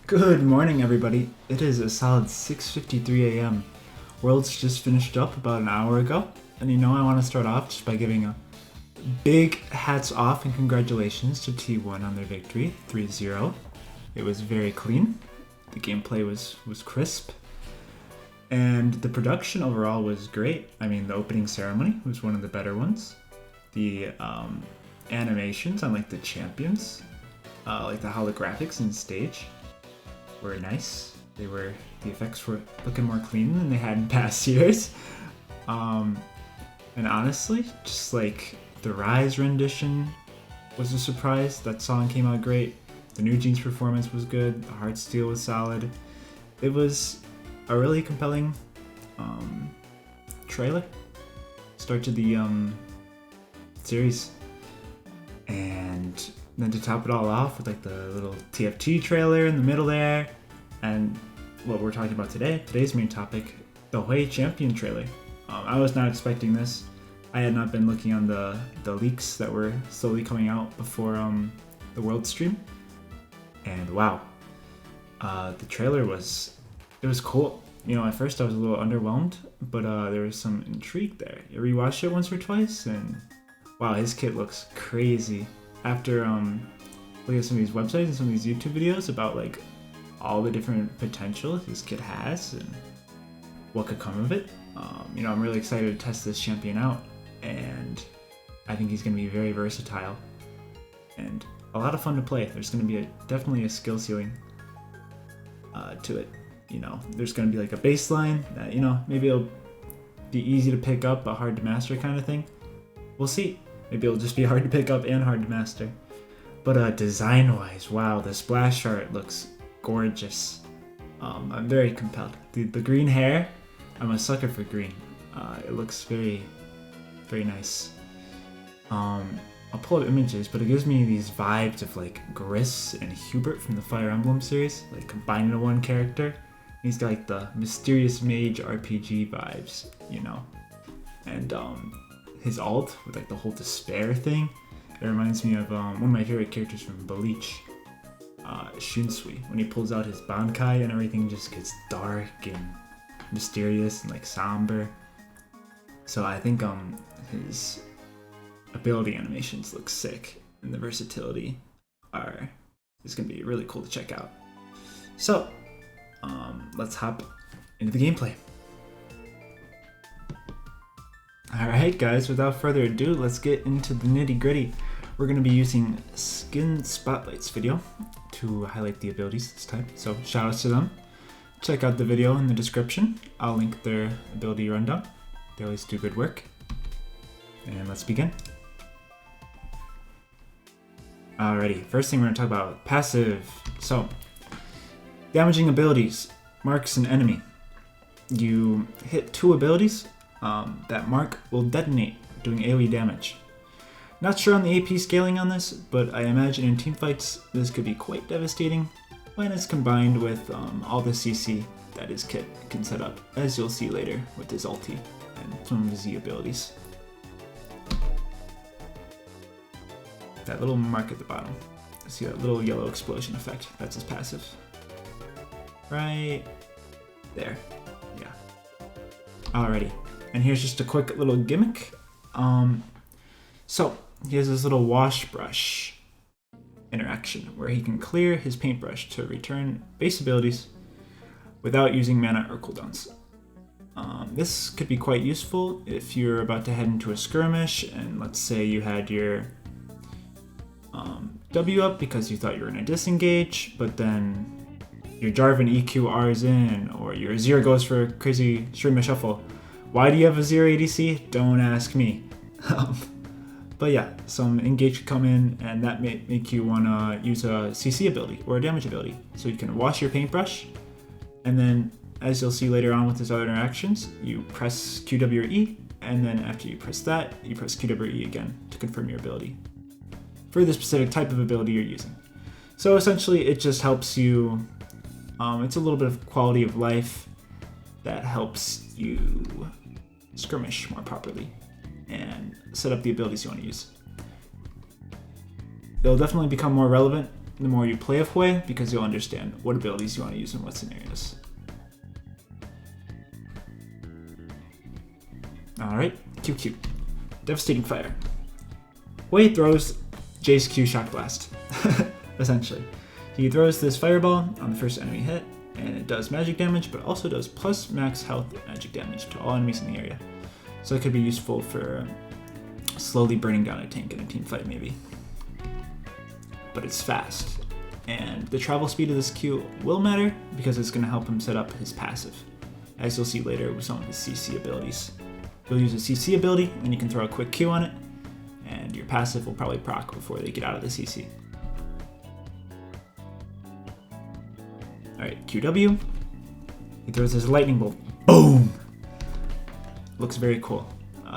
Good morning, everybody. It is a solid 6:53 a.m. Worlds just finished up about an hour ago, and I want to start off just by giving a big hats off and congratulations to T1 on their victory, 3-0. It was very clean. The gameplay was crisp, and the production overall was great. I mean, the opening ceremony was one of the better ones. The animations on like the champions, like the holographics in stage, were nice. The effects were looking more clean than they had in past years. And honestly, just like the Rise rendition was a surprise. That song came out great. The New Jeans performance was good. The Heartsteel was solid. It was a really compelling trailer. Start to the series. And then to top it all off with like the little TFT trailer in the middle there, and what we're talking about today's main topic, the Hwei Champion trailer. I was not expecting this. I had not been looking on the leaks that were slowly coming out before the World stream, and wow, the trailer was cool. At first I was a little underwhelmed, but there was some intrigue there. You rewatched it once or twice, and wow, his kit looks crazy. After looking at some of these websites and some of these YouTube videos about like all the different potential his kit has and what could come of it, I'm really excited to test this champion out, and I think he's going to be very versatile and a lot of fun to play. There's going to be definitely a skill ceiling to it. There's going to be like a baseline that maybe it'll be easy to pick up but hard to master kind of thing. We'll see. Maybe it'll just be hard to pick up and hard to master. But design-wise, wow, the splash art looks gorgeous. I'm very compelled. The green hair, I'm a sucker for green. It looks very, very nice. I'll pull up images, but it gives me these vibes of like Gris and Hubert from the Fire Emblem series, like combined into one character. He's got like the mysterious mage RPG vibes, and his ult with like the whole despair thing. It reminds me of one of my favorite characters from Bleach, Shunsui, when he pulls out his Bankai and everything just gets dark and mysterious and like somber. So I think his ability animations look sick, and the versatility is gonna be really cool to check out. So let's hop into the gameplay. Alright guys, without further ado, let's get into the nitty gritty. We're going to be using Skin Spotlight's video to highlight the abilities this time, so shout outs to them. Check out the video in the description. I'll link their ability rundown. They always do good work. And let's begin. Alrighty, first thing we're going to talk about, passive. So, damaging abilities, marks an enemy. You hit 2 abilities. That mark will detonate, doing AoE damage. Not sure on the AP scaling on this, but I imagine in teamfights this could be quite devastating when it's combined with all the CC that his kit can set up, as you'll see later with his ulti and some of his Z abilities. That little mark at the bottom, see that little yellow explosion effect, that's his passive. Right there, yeah. Alrighty. And here's just a quick little gimmick. So he has this little wash brush interaction where he can clear his paintbrush to return base abilities without using mana or cooldowns. This could be quite useful if you're about to head into a skirmish and let's say you had your W up because you thought you were going to disengage, but then your Jarvan EQR's in, or your Azir goes for a crazy stream of shuffle. Why do you have a 0 ADC? Don't ask me. But yeah, some engage could come in, and that may make you want to use a CC ability or a damage ability. So you can wash your paintbrush, and then as you'll see later on with his other interactions, you press QW or E, and then after you press that, you press QW or E again to confirm your ability for the specific type of ability you're using. So essentially, it just helps you. It's a little bit of quality of life that helps you skirmish more properly and set up the abilities you want to use. It'll definitely become more relevant the more you play of Hwei, because you'll understand what abilities you want to use in what scenarios. Alright, QQ. Devastating Fire. Hwei throws J's Q Shock Blast, essentially. He throws this fireball on the first enemy hit, and it does magic damage, but also does plus max health magic damage to all enemies in the area. So it could be useful for slowly burning down a tank in a team fight, maybe. But it's fast, and the travel speed of this Q will matter because it's going to help him set up his passive, as you'll see later with some of his CC abilities. You'll use a CC ability, and you can throw a quick Q on it, and your passive will probably proc before they get out of the CC. Alright, QW. He throws his lightning bolt. Boom! Looks very cool.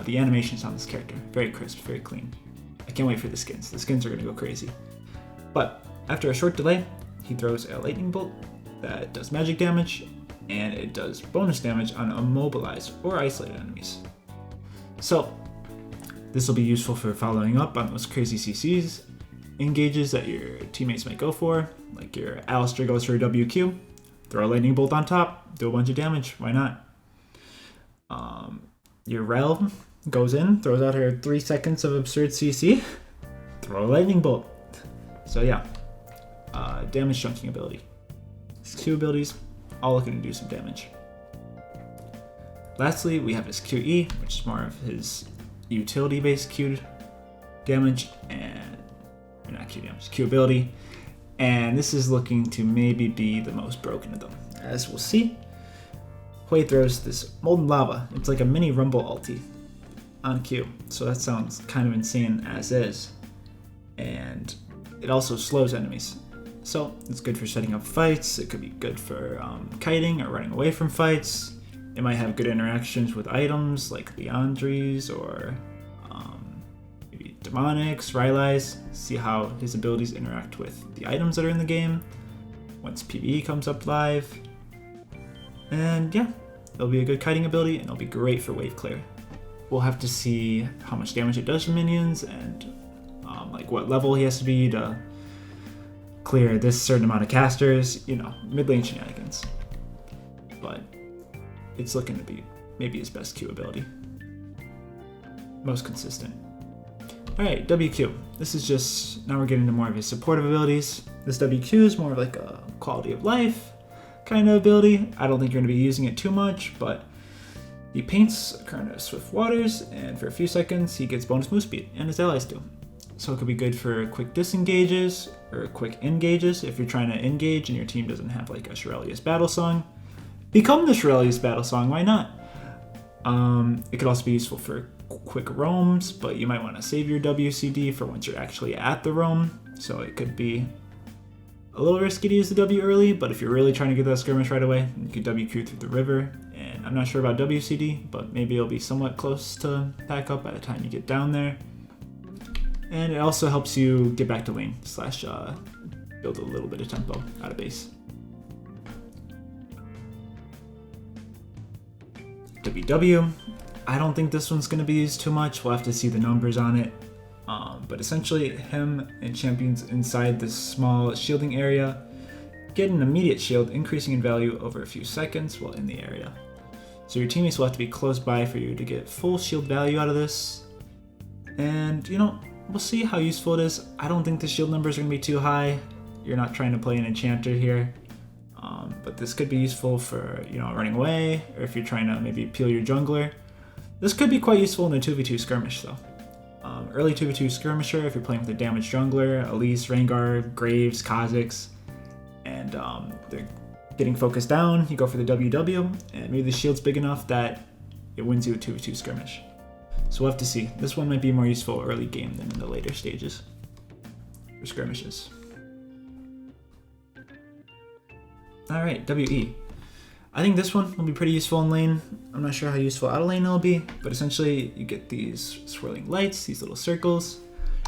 The animations on this character, very crisp, very clean. I can't wait for the skins. The skins are going to go crazy. But after a short delay, he throws a lightning bolt that does magic damage, and it does bonus damage on immobilized or isolated enemies. So, this will be useful for following up on those crazy CCs engages that your teammates might go for, like your Alistair goes for a WQ, throw a lightning bolt on top, do a bunch of damage, why not? Your Rel goes in, throws out her 3 seconds of absurd CC, throw a lightning bolt. So yeah, damage chunking ability. His Q abilities, all looking to do some damage. Lastly, we have his QE, which is more of his utility-based Q damage, and not Q damage, Q ability. And this is looking to maybe be the most broken of them. As we'll see, Hwei throws this Molten Lava. It's like a mini Rumble ulti on Q, so that sounds kind of insane as is. And it also slows enemies. So it's good for setting up fights, it could be good for kiting or running away from fights. It might have good interactions with items like Leandries or maybe Demonics, Rylai's. See how his abilities interact with the items that are in the game once PvE comes up live. And yeah, it'll be a good kiting ability and it'll be great for wave clear. We'll have to see how much damage it does to minions and like what level he has to be to clear this certain amount of casters, you know, mid lane shenanigans. But it's looking to be maybe his best Q ability. Most consistent. Alright, WQ. This is just, now we're getting into more of his supportive abilities. This WQ is more of like a quality of life kind of ability. I don't think you're going to be using it too much, but he paints a current of swift waters, and for a few seconds he gets bonus move speed, and his allies do. So it could be good for quick disengages, or quick engages if you're trying to engage and your team doesn't have like a Shirelius battle song. Become the Shirelius battle song, why not? It could also be useful for quick roams, but you might want to save your WCD for once you're actually at the roam. So it could be a little risky to use the W early, but if you're really trying to get that skirmish right away, you could WQ through the river. And I'm not sure about WCD, but maybe it'll be somewhat close to pack up by the time you get down there. And it also helps you get back to lane / build a little bit of tempo out of base. WW. I don't think this one's going to be used too much. We'll have to see the numbers on it. But essentially, him and champions inside this small shielding area get an immediate shield, increasing in value over a few seconds while in the area. So your teammates will have to be close by for you to get full shield value out of this. And, you know, we'll see how useful it is. I don't think the shield numbers are going to be too high. You're not trying to play an enchanter here. But this could be useful for, you know, running away, or if you're trying to maybe peel your jungler. This could be quite useful in a 2v2 skirmish though. Early 2v2 skirmisher, if you're playing with a damaged jungler, Elise, Rengar, Graves, Kha'Zix, and they're getting focused down, you go for the WW, and maybe the shield's big enough that it wins you a 2v2 skirmish. So we'll have to see. This one might be more useful early game than in the later stages for skirmishes. Alright, WE. I think this one will be pretty useful in lane. I'm not sure how useful out of lane it'll be, but essentially you get these swirling lights, these little circles.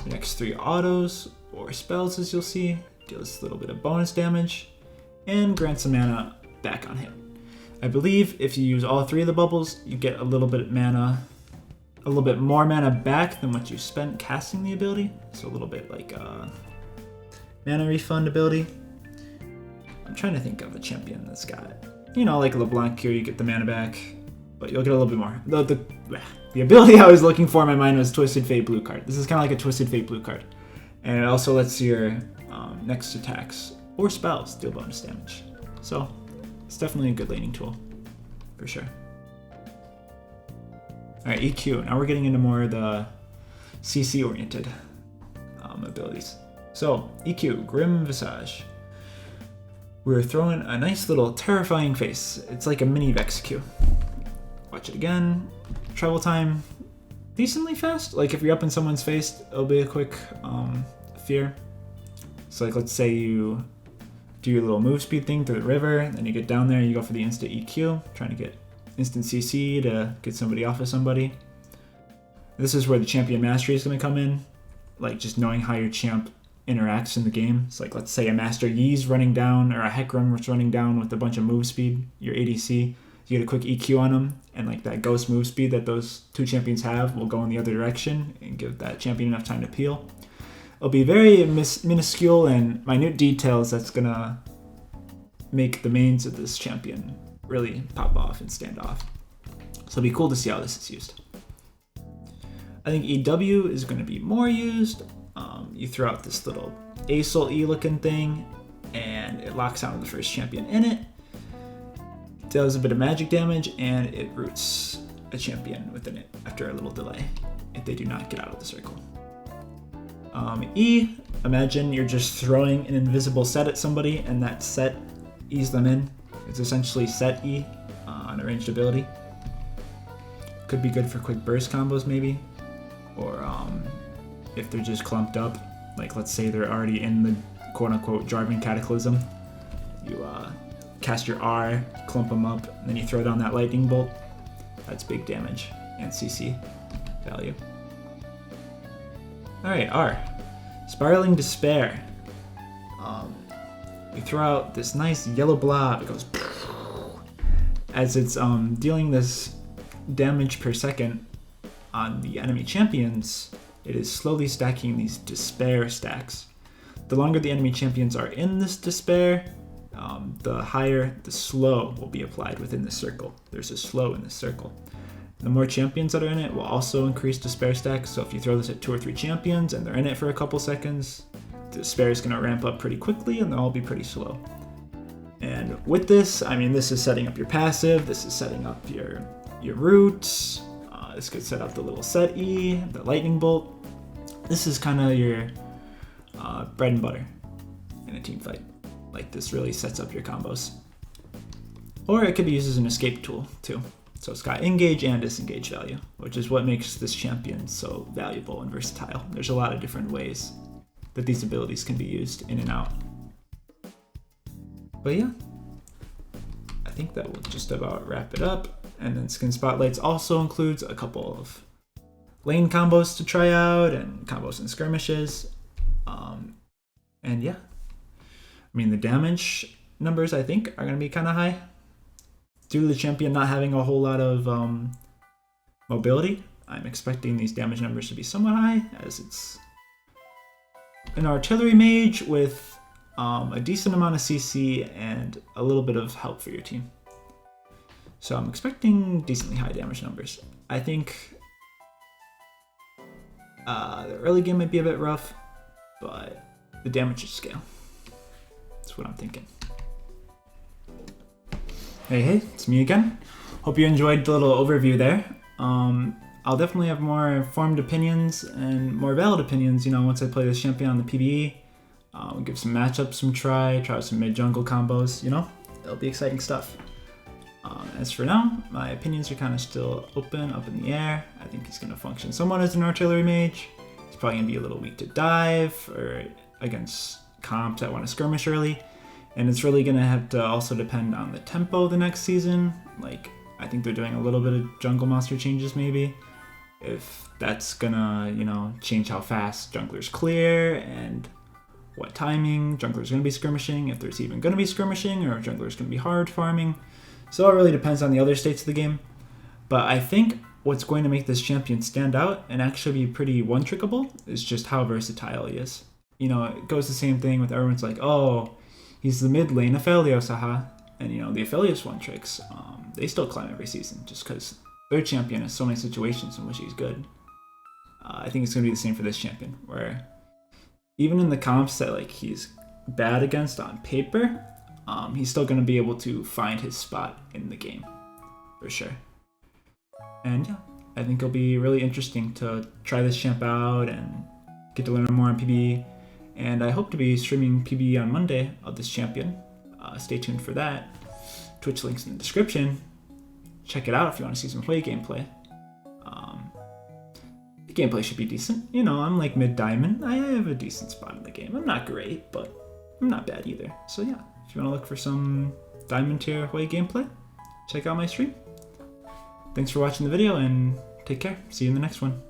Your next 3 autos or spells, as you'll see, deals a little bit of bonus damage and grants some mana back on hit. I believe if you use all 3 of the bubbles, you get a little bit more mana back than what you spent casting the ability. So a little bit like mana refund ability. I'm trying to think of a champion that's got, you know, like LeBlanc here, you get the mana back, but you'll get a little bit more. The ability I was looking for in my mind was Twisted Fate blue card. This is kind of like a Twisted Fate blue card. And it also lets your next attacks or spells deal bonus damage. So it's definitely a good laning tool, for sure. Alright, EQ. Now we're getting into more of the CC-oriented abilities. So, EQ, Grim Visage. We're throwing a nice little terrifying face. It's like a mini Vex Q. Watch it again. Travel time, decently fast. Like if you're up in someone's face, it'll be a quick fear. So like let's say you do your little move speed thing through the river, then you get down there, you go for the instant EQ, trying to get instant CC to get somebody off of somebody. This is where the champion mastery is going to come in, like just knowing how your champ interacts in the game. So like let's say a Master Yi's running down, or a Hecarim was running down with a bunch of move speed, your ADC, you get a quick EQ on them, and like that ghost move speed that those two champions have will go in the other direction and give that champion enough time to peel. It'll be very minuscule and minute details that's gonna make the mains of this champion really pop off and stand off. So it'll be cool to see how this is used. I think EW is going to be more used. You throw out this little ASOL E looking thing, and it locks onto the first champion in it. Does a bit of magic damage, and it roots a champion within it after a little delay if they do not get out of the circle. E, imagine you're just throwing an invisible set at somebody, and that set ease them in. It's essentially set E on a ranged ability. Could be good for quick burst combos maybe, or if they're just clumped up, like let's say they're already in the quote-unquote Jarvan Cataclysm. You cast your R, clump them up, and then you throw down that lightning bolt. That's big damage and CC value. Alright, R. Spiraling Despair. You throw out this nice yellow blob. It goes as it's dealing this damage per second on the enemy champions. It is slowly stacking these despair stacks. The longer the enemy champions are in this despair, the higher the slow will be applied within the circle. There's a slow in this circle. The more champions that are in it will also increase despair stacks. So if you throw this at 2 or 3 champions and they're in it for a couple seconds, the despair is going to ramp up pretty quickly and they'll all be pretty slow. And with this, I mean, this is setting up your passive, this is setting up your roots, this could set up the little set E, the lightning bolt. This is kind of your bread and butter in a team fight. Like this really sets up your combos. Or it could be used as an escape tool too. So it's got engage and disengage value, which is what makes this champion so valuable and versatile. There's a lot of different ways that these abilities can be used in and out. But yeah, I think that will just about wrap it up. And then Skin Spotlights also includes a couple of lane combos to try out and combos and skirmishes. And yeah, I mean the damage numbers I think are going to be kind of high. Due to the champion not having a whole lot of mobility, I'm expecting these damage numbers to be somewhat high, as it's an artillery mage with a decent amount of CC and a little bit of help for your team. So I'm expecting decently high damage numbers. I think the early game might be a bit rough, but the damage should scale. That's what I'm thinking. Hey, it's me again. Hope you enjoyed the little overview there. I'll definitely have more informed opinions and more valid opinions, once I play this champion on the PvE. We'll give some matchups some try out some mid-jungle combos, It'll be exciting stuff. As for now, my opinions are kind of still open, up in the air. I think he's going to function somewhat as an artillery mage. He's probably going to be a little weak to dive or against comps that want to skirmish early. And it's really going to have to also depend on the tempo the next season. Like, I think they're doing a little bit of jungle monster changes maybe. If that's going to, change how fast junglers clear and what timing junglers going to be skirmishing, if there's even going to be skirmishing or if junglers going to be hard farming. So it really depends on the other states of the game. But I think what's going to make this champion stand out and actually be pretty one-trickable is just how versatile he is. you know, it goes the same thing with everyone's like, oh, he's the mid lane Aphelios, haha. And, you know, the Aphelios one tricks, they still climb every season just because their champion has so many situations in which he's good. I think it's going to be the same for this champion, where even in the comps that like he's bad against on paper, he's still going to be able to find his spot in the game, for sure. And yeah, I think it'll be really interesting to try this champ out and get to learn more on PB. And I hope to be streaming PB on Monday of this champion. Stay tuned for that. Twitch links in the description. Check it out if you want to see some Hwei gameplay. The gameplay should be decent. You know, I'm like mid-diamond. I have a decent spot in the game. I'm not great, but I'm not bad either. So yeah, if you want to look for some diamond tier Hwei gameplay, check out my stream. Thanks for watching the video and take care. See you in the next one.